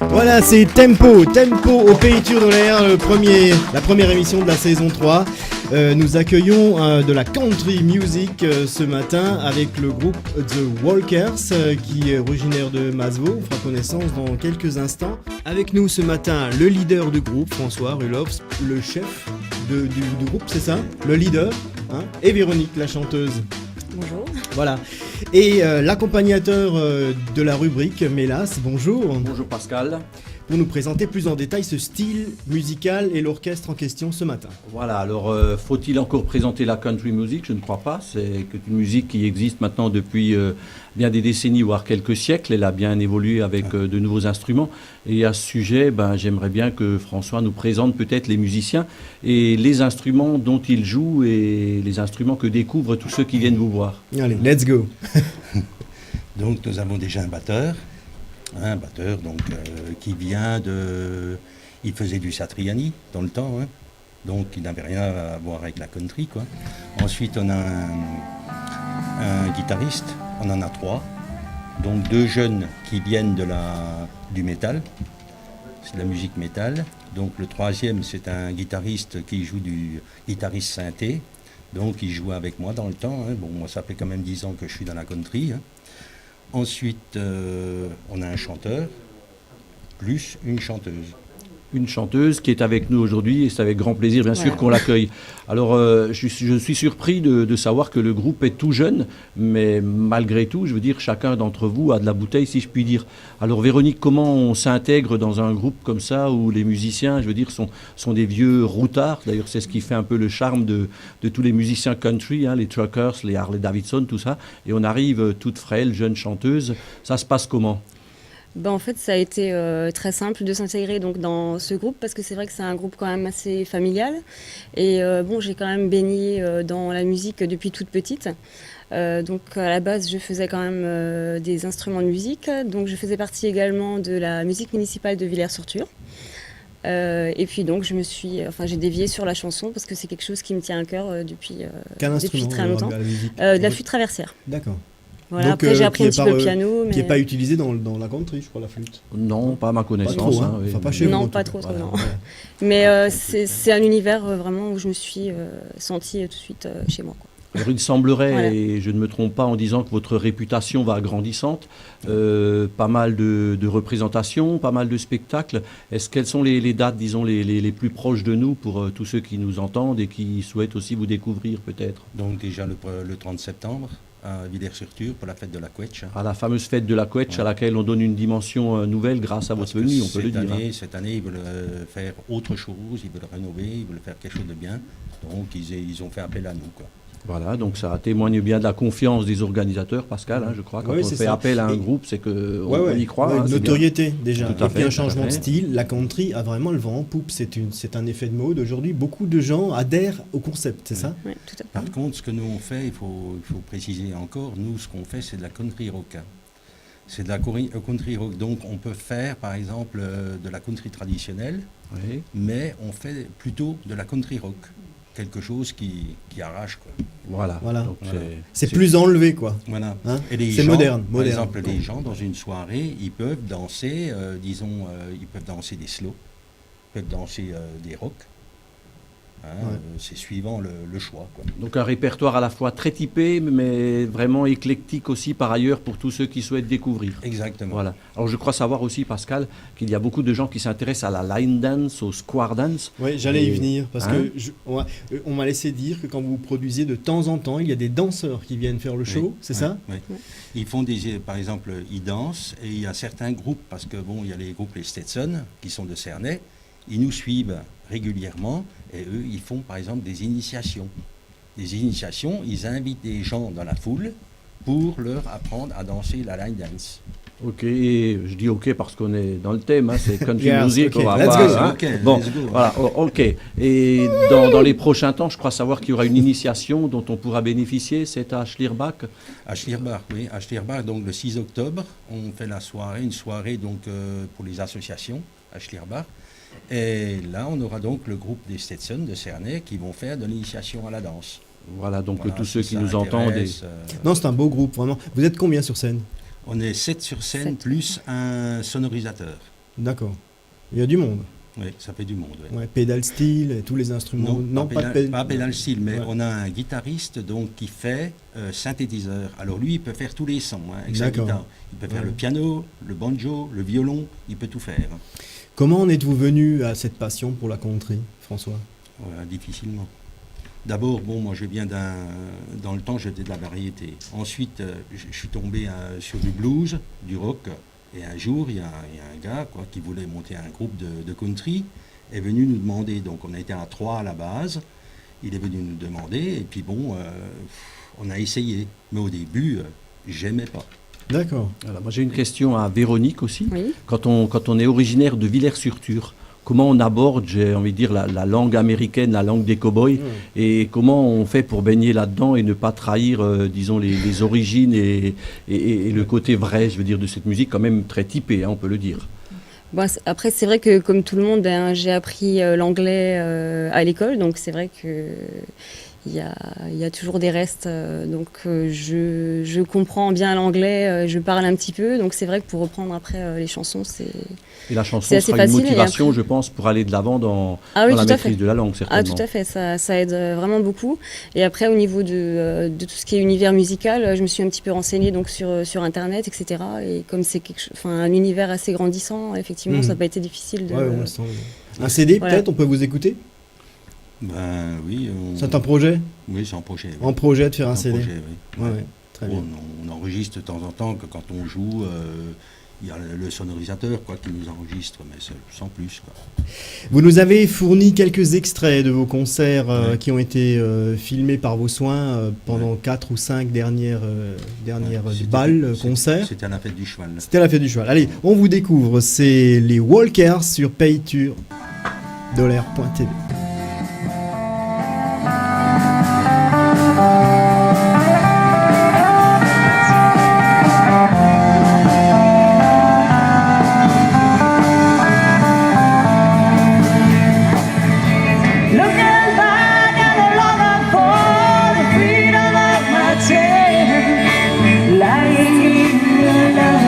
Voilà, c'est Tempo au Pays Tur de l'air, la première émission de la saison 3. Nous accueillons de la country music ce matin avec le groupe The Walkers qui est originaire de Masevaux. On fera connaissance dans quelques instants. Avec nous ce matin, le leader du groupe, François Ruloff, le chef du groupe, c'est ça? Le leader, hein, et Véronique, la chanteuse. Bonjour. Voilà. Et l'accompagnateur de la rubrique, Mélas, bonjour. Bonjour Pascal. Pour nous présenter plus en détail ce style musical et l'orchestre en question ce matin. Voilà, alors faut-il encore présenter la country music? Je ne crois pas. C'est une musique qui existe maintenant depuis bien des décennies, voire quelques siècles. Elle a bien évolué avec de nouveaux instruments. Et à ce sujet, j'aimerais bien que François nous présente peut-être les musiciens et les instruments dont ils jouent et les instruments que découvrent tous ceux qui viennent vous voir. Allez, let's go. Donc nous avons déjà un batteur qui vient de... Il faisait du Satriani dans le temps, hein, donc il n'avait rien à voir avec la country, quoi. Ensuite on a un guitariste, on en a 3, donc 2 jeunes qui viennent du métal, c'est de la musique métal. Donc le 3e c'est un guitariste qui joue du guitariste synthé, donc il joue avec moi dans le temps, hein. Bon, moi ça fait quand même 10 ans que je suis dans la country, hein. Ensuite, on a un chanteur, plus une chanteuse. Une chanteuse qui est avec nous aujourd'hui et c'est avec grand plaisir bien sûr qu'on l'accueille. Alors je suis surpris de savoir que le groupe est tout jeune, mais malgré tout, je veux dire, chacun d'entre vous a de la bouteille si je puis dire. Alors Véronique, comment on s'intègre dans un groupe comme ça où les musiciens, je veux dire, sont des vieux routards? D'ailleurs c'est ce qui fait un peu le charme de tous les musiciens country, hein, les Truckers, les Harley Davidson, tout ça. Et on arrive toute frêle, jeune chanteuse. Ça se passe comment? En fait, ça a été très simple de s'intégrer donc dans ce groupe parce que c'est vrai que c'est un groupe quand même assez familial. Et j'ai quand même baigné dans la musique depuis toute petite. Donc à la base, je faisais quand même des instruments de musique. Donc je faisais partie également de la musique municipale de Villers-sur-Thur. Et puis donc j'ai dévié sur la chanson parce que c'est quelque chose qui me tient à cœur depuis très longtemps. De la flûte traversière. D'accord. Voilà, donc, après j'ai appris un petit peu le piano. Qui n'est pas utilisé dans la country, je crois, la flûte. Non, pas à ma connaissance. Pas trop, hein. Oui. Enfin, pas chez vous. Non, pas trop, non. Voilà. Mais c'est un univers vraiment où je me suis sentie tout de suite chez moi, quoi. Alors, il semblerait, Voilà. et je ne me trompe pas en disant que votre réputation va grandissante, pas mal de représentations, pas mal de spectacles. Quelles sont les dates, disons, les plus proches de nous pour tous ceux qui nous entendent et qui souhaitent aussi vous découvrir peut-être? Donc déjà le 30 septembre à Villers-sur-Thur pour la fête de la Quetch. À la fameuse fête de la Quetch, à laquelle on donne une dimension nouvelle grâce à votre venue, on peut le dire. Cette année, ils veulent faire autre chose, ils veulent rénover, ils veulent faire quelque chose de bien. Donc ils ont fait appel à nous, quoi. Voilà, donc ça témoigne bien de la confiance des organisateurs, Pascal, hein, je crois. Quand on fait appel à un groupe, c'est qu'on y croit. Une notoriété déjà. Tout à fait, un changement de style. La country a vraiment le vent en poupe. C'est un effet de mode. Aujourd'hui, beaucoup de gens adhèrent au concept, c'est ça? Oui, tout à fait. Par contre, ce que nous on fait, il faut préciser encore, nous ce qu'on fait, c'est de la country rock. C'est de la country rock. Donc on peut faire par exemple de la country traditionnelle, mais on fait plutôt de la country rock. Quelque chose qui arrache, quoi. Voilà. Donc, c'est plus enlevé, quoi. Voilà. Hein, c'est moderne. Par exemple, les gens dans une soirée, ils peuvent danser, ils peuvent danser des slow, ils peuvent danser des rock. C'est suivant le choix, quoi. Donc un répertoire à la fois très typé, mais vraiment éclectique aussi par ailleurs pour tous ceux qui souhaitent découvrir. Exactement. Voilà. Alors je crois savoir aussi, Pascal, qu'il y a beaucoup de gens qui s'intéressent à la line dance, au square dance. Oui, j'allais y venir, parce que on m'a laissé dire que quand vous produisez de temps en temps, il y a des danseurs qui viennent faire le show, c'est ça? Oui. Ils font par exemple, ils dansent, et il y a certains groupes, parce que il y a les groupes les Stetson, qui sont de Cernay, ils nous suivent régulièrement, et eux, ils font par exemple des initiations. Des initiations, ils invitent des gens dans la foule pour leur apprendre à danser la line dance. Ok, je dis ok parce qu'on est dans le thème, hein, c'est country music, okay. on va Let's voir. go. Hein. Okay, bon, let's go. voilà, ok. Et dans les prochains temps, je crois savoir qu'il y aura une initiation dont on pourra bénéficier, c'est à Schlierbach. À Schlierbach, oui, à Schlierbach, donc le 6 octobre, on fait une soirée donc, pour les associations à Schlierbach. Et là, on aura donc le groupe des Stetson de Cernay qui vont faire de l'initiation à la danse. Voilà, donc tous ceux qui nous entendent. Non, c'est un beau groupe, vraiment. Vous êtes combien sur scène? On est 7 sur scène, plus un sonorisateur. D'accord. Il y a du monde. Oui, ça fait du monde. Ouais. Ouais, pédale style, et tous les instruments. Non, pas pédale pédale style, mais ouais. on a un guitariste donc, qui fait synthétiseur. Alors lui, il peut faire tous les sons avec sa D'accord. guitare. Il peut faire Ouais. le piano, le banjo, le violon, il peut tout faire. Comment en êtes-vous venu à cette passion pour la country, François? Difficilement. D'abord, bon, moi je viens dans le temps, j'étais de la variété. Ensuite, je suis tombé sur du blues, du rock. Et un jour, il y a un gars qui voulait monter un groupe de country, est venu nous demander. Donc on a été à 3 à la base. Il est venu nous demander, et puis bon, on a essayé. Mais au début, j'aimais pas. D'accord. Alors, moi j'ai une question à Véronique aussi. Oui. Quand on est originaire de Villers-sur-Tur, comment on aborde, j'ai envie de dire, la langue américaine, la langue des cow-boys, et comment on fait pour baigner là-dedans et ne pas trahir, disons, les origines et le côté vrai, je veux dire, de cette musique quand même très typée, hein, on peut le dire. Bon, après, c'est vrai que comme tout le monde, j'ai appris l'anglais à l'école, donc c'est vrai que il y a toujours des restes. Donc je comprends bien l'anglais, je parle un petit peu, donc c'est vrai que pour reprendre après les chansons, Et la chanson c'est assez sera une facile, et motivation, après- je pense, pour aller de l'avant dans oui, la tout à maîtrise fait. de la langue, Ah, certainement. tout à fait, ça aide vraiment beaucoup. Et après, au niveau de tout ce qui est univers musical, je me suis un petit peu renseignée donc, sur Internet, etc. Et comme c'est un univers assez grandissant, effectivement, ça n'a pas été difficile de... Ouais, on le sent. Un CD, Voilà. peut-être, on peut vous écouter? Ben oui. C'est un projet? Oui, c'est un projet. Oui. En projet de faire un C'est CD? projet, oui. Ouais, ouais, très bien. On enregistre de temps en temps que quand on joue, il y a le sonorisateur qui nous enregistre, mais sans plus. Vous nous avez fourni quelques extraits de vos concerts Ouais. qui ont été filmés par vos soins pendant 4 ou 5 dernières balles, concerts. C'était à la fête du cheval. C'était à la fête du cheval. Allez, on vous découvre, c'est les Walkers sur payture$.tv. Looking back at the love I for the freedom of my chain, lying in the love.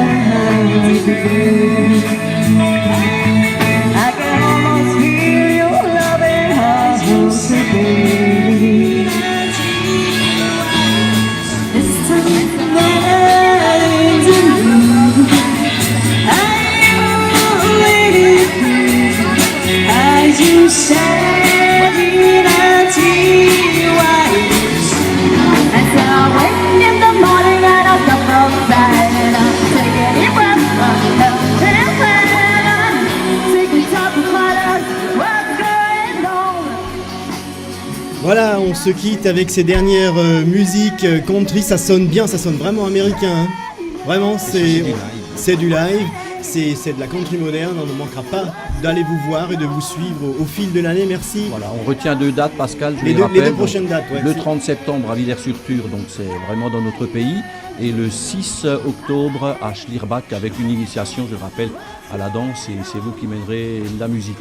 I can almost hear your loving heart beat. It's time for me to move. I'm waiting as you say. Voilà, on se quitte avec ces dernières musiques country. Ça sonne bien, ça sonne vraiment américain. Hein. Vraiment, c'est du live. C'est de la country moderne. On ne manquera pas d'aller vous voir et de vous suivre au fil de l'année. Merci. Voilà, on retient 2 dates, Pascal, je Les les deux- rappelle. les deux prochaines dates, ouais. Le 30 septembre à Villers-sur-Tur, donc c'est vraiment dans notre pays. Et le 6 octobre à Schlierbach avec une initiation, je le rappelle, à la danse. Et c'est vous qui mènerez la musique.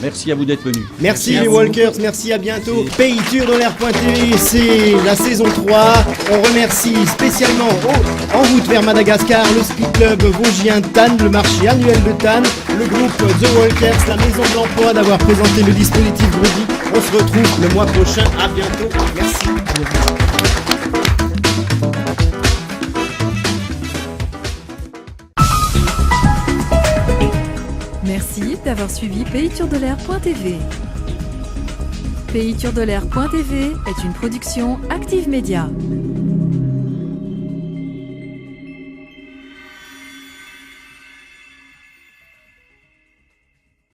Merci à vous d'être venus. Merci Merci à les vous. Walkers, merci, à bientôt. Payture$.tv, c'est la saison 3. On remercie spécialement en route vers Madagascar, le Speed Club Vosgien Tannes, le marché annuel de Tannes, le groupe The Walkers, la Maison de l'Emploi d'avoir présenté le dispositif Grudy. On se retrouve le mois prochain. À bientôt. Merci. Merci d'avoir suivi payture-de-l'air.tv. Payture-de-l'air.tv est une production Active Media.